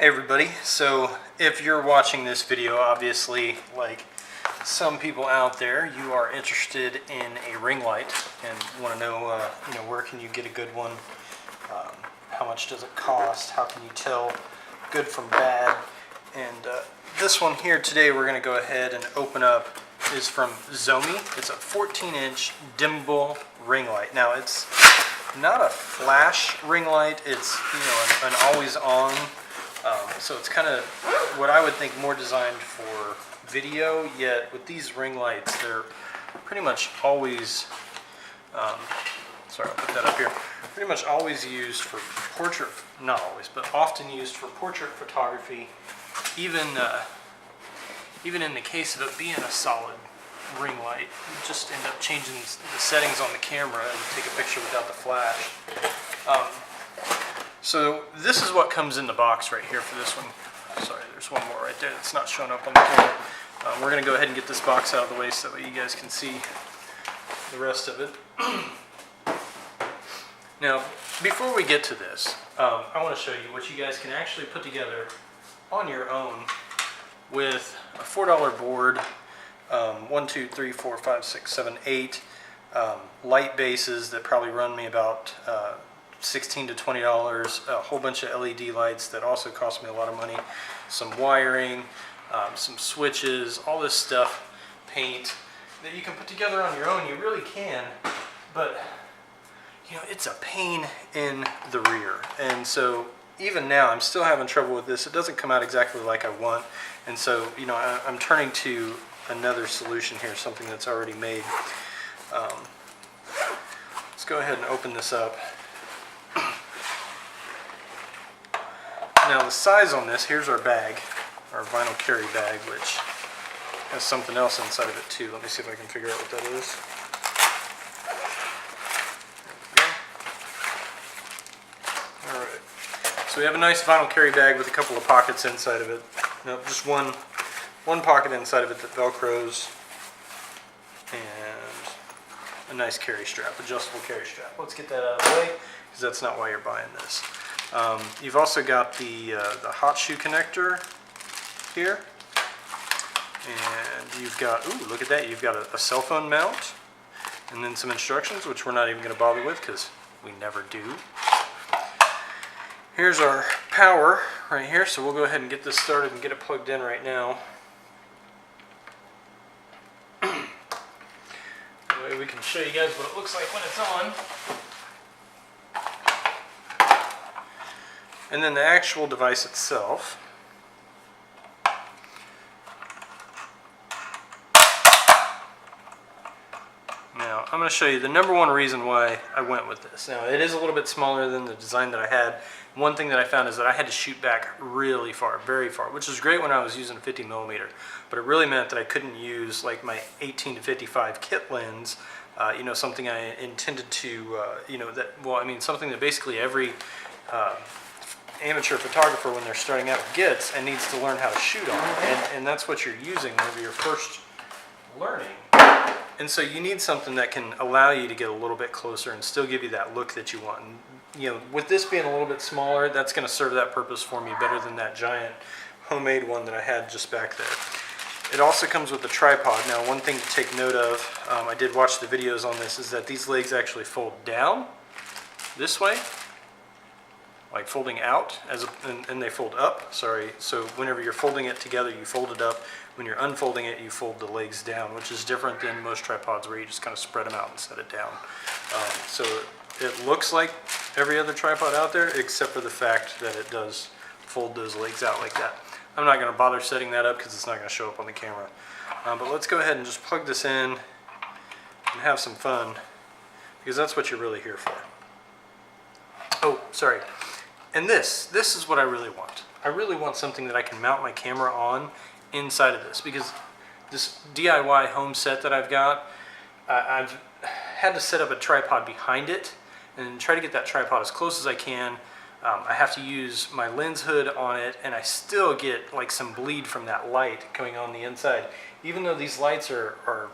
Hey everybody, so if you're watching this video, obviously like some people out there, you are interested in a ring light and want to know, where can you get a good one, how much does it cost, how can you tell good from bad, and this one here today we're going to go ahead and open up is from Zomei. It's a 14-inch dimmable ring light. Now it's not a flash ring light, it's an always on. So it's kind of what I would think more designed for video, yet with these ring lights they're pretty much always, sorry I'll put that up here, pretty much always used for portrait, not always, but often used for portrait photography, even in the case of it being a solid ring light. You just end up changing the settings on the camera and take a picture without the flash. So this is what comes in the box right here for this one. Sorry, there's one more right there that's not showing up on the camera. We're going to go ahead and get this box out of the way so that way you guys can see the rest of it. Now, before we get to this, I want to show you what you guys can actually put together on your own with a $4 board, 1, 2, 3, 4, 5, 6, 7, 8 light bases that probably run me about $16 to $20, a whole bunch of LED lights that also cost me a lot of money, some wiring, some switches, all this stuff, paint that you can put together on your own. You really can, but it's a pain in the rear, and so even now I'm still having trouble with this. It doesn't come out exactly like I want, and so I'm turning to another solution here, something that's already made. Let's go ahead and open this up. Now the size on this, here's our bag, our vinyl carry bag, which has something else inside of it too. Let me see if I can figure out what that is. There we go. Alright, so we have a nice vinyl carry bag with a couple of pockets inside of it. No, just one pocket inside of it that velcros, and a nice carry strap, adjustable carry strap. Let's get that out of the way, because that's not why you're buying this. You've also got the hot shoe connector here, and you've got, ooh, look at that, you've got a cell phone mount, and then some instructions, which we're not even going to bother with because we never do. Here's our power right here, so we'll go ahead and get this started and get it plugged in right now. That way we can show you guys what it looks like when it's on. And then the actual device itself. Now, I'm going to show you the number one reason why I went with this. Now, it is a little bit smaller than the design that I had. One thing that I found is that I had to shoot back really far, very far, which is great when I was using a 50mm, but it really meant that I couldn't use like my 18 to 55 kit lens, something I intended to, something that basically every amateur photographer when they're starting out gets and needs to learn how to shoot on, and that's what you're using whenever you're first learning. And so you need something that can allow you to get a little bit closer and still give you that look that you want. And, with this being a little bit smaller, that's going to serve that purpose for me better than that giant homemade one that I had just back there. It also comes with a tripod. Now, one thing to take note of, I did watch the videos on this, is that these legs actually fold down this way, like folding out, and they fold up, sorry. So whenever you're folding it together, you fold it up. When you're unfolding it, you fold the legs down, which is different than most tripods where you just kind of spread them out and set it down. So it looks like every other tripod out there, except for the fact that it does fold those legs out like that. I'm not going to bother setting that up because it's not going to show up on the camera. But let's go ahead and just plug this in and have some fun, because that's what you're really here for. Oh, sorry. And this is what I really want. I really want something that I can mount my camera on inside of this, because this DIY home set that I've got, I've had to set up a tripod behind it and try to get that tripod as close as I can. I have to use my lens hood on it, and I still get like some bleed from that light coming on the inside. Even though these lights are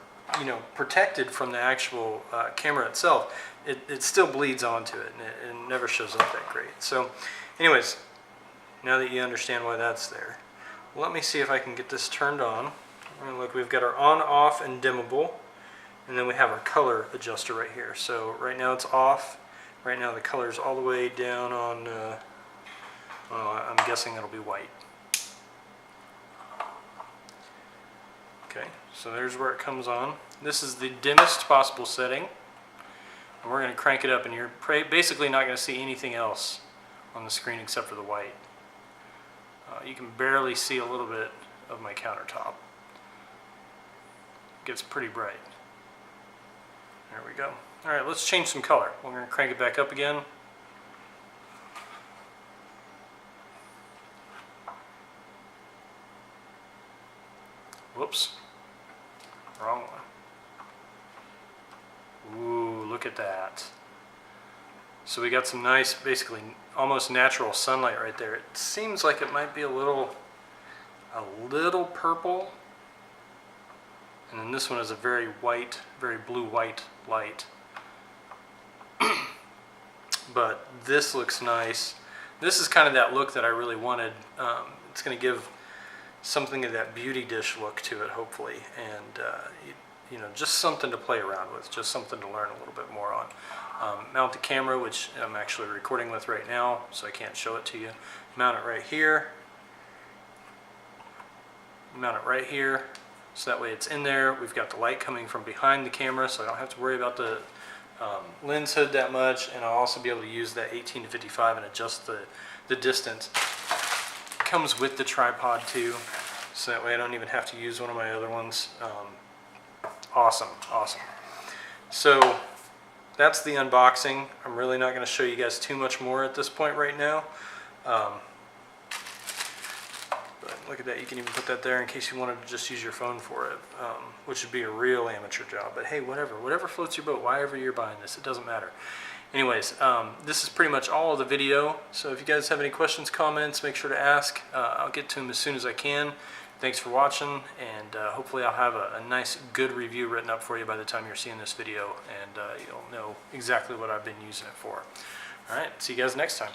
protected from the actual camera itself, it still bleeds onto it, and it never shows up that great. So anyways, now that you understand why that's there. Let me see if I can get this turned on. And look, we've got our on, off, and dimmable. And then we have our color adjuster right here. So right now it's off. Right now the color is all the way down on, well, I'm guessing it'll be white. Okay, so there's where it comes on. This is the dimmest possible setting. And we're going to crank it up, and you're basically not going to see anything else on the screen except for the white. You can barely see a little bit of my countertop. It gets pretty bright. There we go. All right, let's change some color. We're going to crank it back up again. Whoops. Wrong one. Ooh, look at that. So we got some nice, basically almost natural sunlight right there. It seems like it might be a little purple. And then this one is a very white, very blue-white light. But this looks nice. This is kind of that look that I really wanted. It's going to give something of that beauty dish look to it, hopefully, and you know, just something to play around with, just something to learn a little bit more on. Mount the camera, which I'm actually recording with right now, so I can't show it to you. Mount it right here. Mount it right here, so that way it's in there. We've got the light coming from behind the camera, so I don't have to worry about the lens hood that much, and I'll also be able to use that 18 to 55 and adjust the distance. It comes with the tripod too, so that way I don't even have to use one of my other ones. Awesome, awesome. So that's the unboxing. I'm really not going to show you guys too much more at this point right now. But look at that, you can even put that there in case you wanted to just use your phone for it, which would be a real amateur job. But hey, whatever floats your boat, why ever you're buying this, it doesn't matter. Anyways, this is pretty much all of the video. So if you guys have any questions, comments, make sure to ask. I'll get to them as soon as I can. Thanks for watching, and hopefully I'll have a nice, good review written up for you by the time you're seeing this video, and you'll know exactly what I've been using it for. All right, see you guys next time.